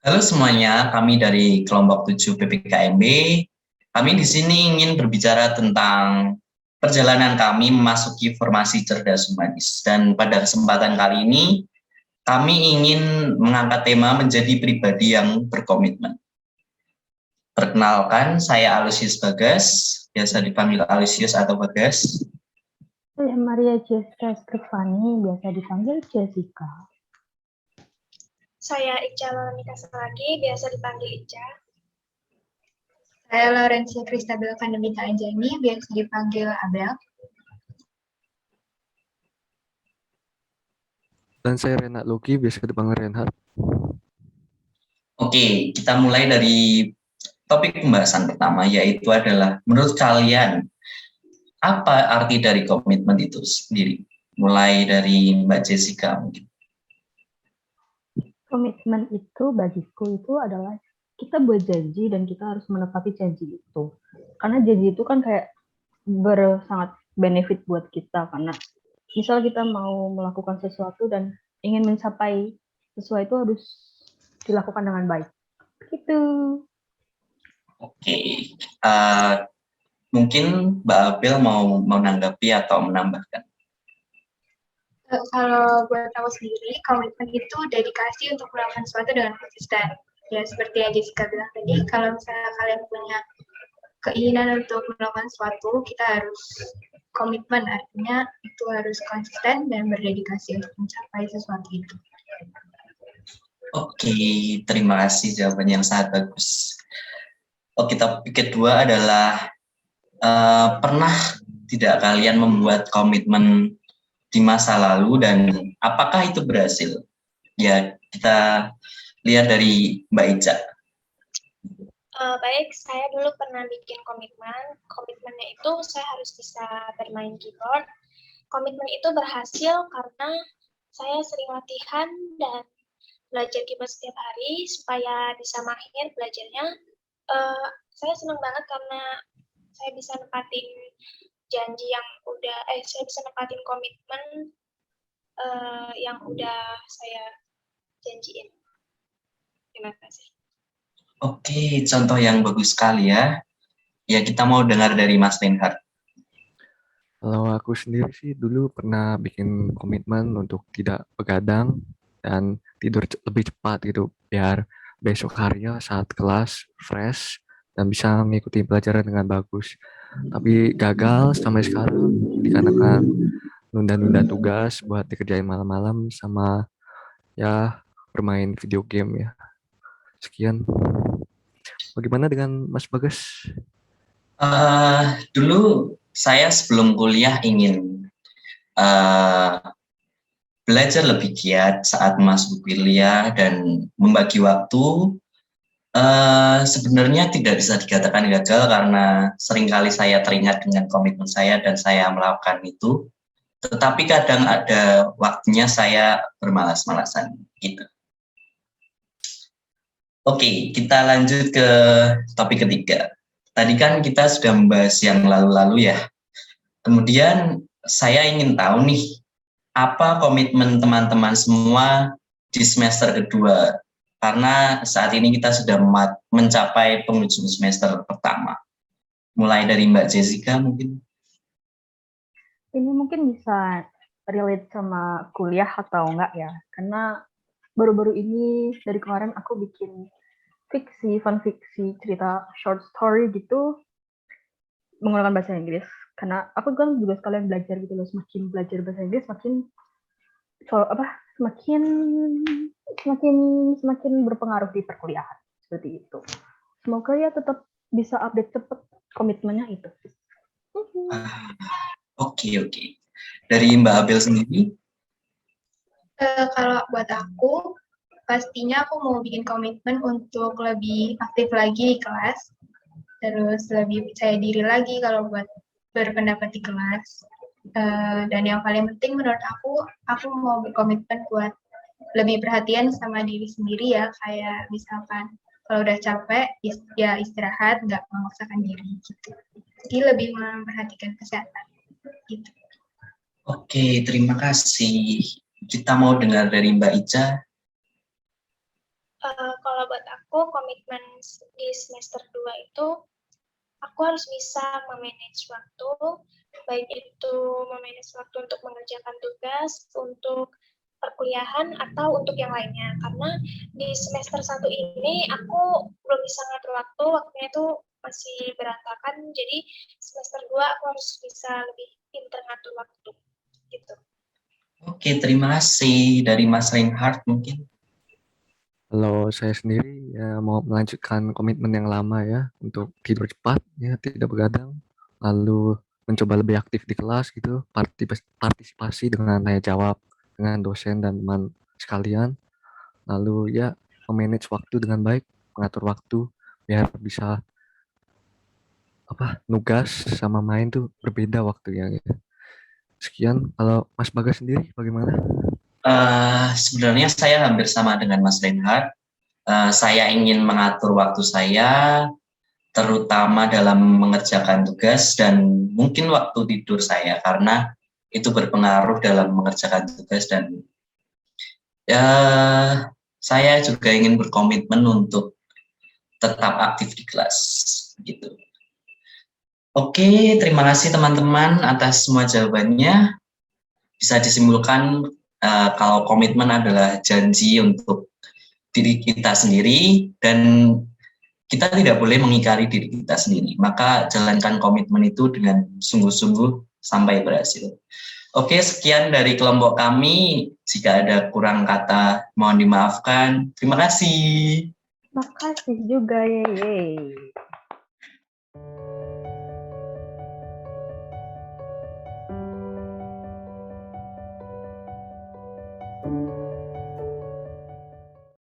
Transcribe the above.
Halo semuanya, kami dari kelompok 7 PPKMB. Kami di sini ingin berbicara tentang perjalanan kami memasuki formasi cerdas humanis. Dan pada kesempatan kali ini, kami ingin mengangkat tema menjadi pribadi yang berkomitmen. Perkenalkan, saya Alusius Bagas, biasa dipanggil Alusius atau Bagas. Saya Maria Jessica Skrifani, biasa dipanggil Jessica. Saya Ica Laurenika Selagi, biasa dipanggil Ica. Saya Laurencia Kristabel Kandemita Anjani, biasa dipanggil Abel. Dan saya Renat Luki, biasa dipanggil Renhard. Oke, kita mulai dari topik pembahasan pertama, yaitu adalah menurut kalian, apa arti dari komitmen itu sendiri? Mulai dari Mbak Jessica mungkin. Komitmen itu bagiku itu adalah kita buat janji dan kita harus menepati janji itu. Karena janji itu kan kayak sangat benefit buat kita, karena misal kita mau melakukan sesuatu dan ingin mencapai sesuatu itu harus dilakukan dengan baik. Gitu. Oke, mungkin Mbak Abel mau menanggapi atau menambahkan? Kalau buat aku sendiri, komitmen itu dedikasi untuk melakukan sesuatu dengan konsisten. Ya, seperti yang Jessica bilang tadi, kalau misalnya kalian punya keinginan untuk melakukan sesuatu, kita harus komitmen, artinya itu harus konsisten dan berdedikasi untuk mencapai sesuatu itu. Oke, terima kasih jawaban yang sangat bagus. Oke, topik kedua adalah pernah tidak kalian membuat komitmen di masa lalu dan apakah itu berhasil? Ya, kita lihat dari Mbak Ica. Baik, saya dulu pernah bikin komitmen. Komitmennya itu saya harus bisa bermain keyboard. Komitmen itu berhasil karena saya sering latihan dan belajar keyboard setiap hari supaya bisa mahir belajarnya. Saya senang banget karena saya bisa nempatin janji yang saya bisa nempatin komitmen yang udah saya janjiin. Terima kasih. Oke, contoh yang bagus sekali ya. Ya, kita mau dengar dari Mas Reinhard. Kalau aku sendiri sih dulu pernah bikin komitmen untuk tidak begadang dan tidur lebih cepat gitu, biar besok harinya saat kelas fresh dan bisa mengikuti pelajaran dengan bagus. Tapi gagal sampai sekarang dikarenakan nunda-nunda tugas buat dikerjain malam-malam sama ya bermain video game ya. Sekian. Bagaimana dengan Mas Bagas? Dulu saya sebelum kuliah ingin belajar lebih giat saat masuk kuliah dan membagi waktu. Sebenarnya tidak bisa dikatakan gagal karena seringkali saya teringat dengan komitmen saya dan saya melakukan itu. Tetapi kadang ada waktunya saya bermalas-malasan gitu. Oke, kita lanjut ke topik ketiga. Tadi kan kita sudah membahas yang lalu-lalu ya. Kemudian saya ingin tahu nih, apa komitmen teman-teman semua di semester kedua? Karena saat ini kita sudah mencapai penghujung semester pertama. Mulai dari Mbak Jessica mungkin. Ini mungkin bisa relate sama kuliah atau enggak ya, karena baru-baru ini dari kemarin aku bikin fun fiksi, cerita short story gitu menggunakan bahasa Inggris. Karena aku kan juga sekalian belajar gitu loh, semakin belajar bahasa Inggris semakin berpengaruh di perkuliahan seperti itu. Semoga ya tetap bisa update cepat komitmennya itu. Oke. Dari Mbak Abel sendiri? Kalau buat aku, pastinya aku mau bikin komitmen untuk lebih aktif lagi di kelas, terus lebih percaya diri lagi kalau buat berpendapat di kelas. Dan yang paling penting menurut aku mau berkomitmen buat lebih perhatian sama diri sendiri ya, kayak misalkan kalau udah capek, ya istirahat, nggak memaksakan diri gitu. Jadi lebih memperhatikan kesehatan gitu. Oke, terima kasih. Kita mau dengar dari Mbak Ica. Kalau buat aku, komitmen di semester 2 itu, aku harus bisa memanage waktu, baik itu memanage waktu untuk mengerjakan tugas, untuk perkuliahan, atau untuk yang lainnya. Karena di semester 1 ini, aku belum bisa ngatur waktu, waktunya itu masih berantakan, jadi semester 2 aku harus bisa lebih pintar ngatur waktu, gitu. Oke, terima kasih dari Mas Reinhardt mungkin. Kalau saya sendiri ya mau melanjutkan komitmen yang lama ya untuk tidur cepat ya tidak begadang, lalu mencoba lebih aktif di kelas gitu, partisipasi dengan tanya jawab dengan dosen dan teman sekalian, lalu ya memanage waktu dengan baik, mengatur waktu biar bisa nugas sama main tuh berbeda waktunya gitu. Sekian, kalau Mas Bagas sendiri bagaimana? Sebenarnya saya hampir sama dengan Mas Reinhardt. Saya ingin mengatur waktu saya, terutama dalam mengerjakan tugas dan mungkin waktu tidur saya, karena itu berpengaruh dalam mengerjakan tugas. Dan ya, saya juga ingin berkomitmen untuk tetap aktif di kelas, gitu. Oke, terima kasih teman-teman atas semua jawabannya. Bisa disimpulkan kalau komitmen adalah janji untuk diri kita sendiri dan kita tidak boleh mengingkari diri kita sendiri. Maka jalankan komitmen itu dengan sungguh-sungguh sampai berhasil. Oke, sekian dari kelompok kami. Jika ada kurang kata, mohon dimaafkan. Terima kasih. Makasih juga, yeay.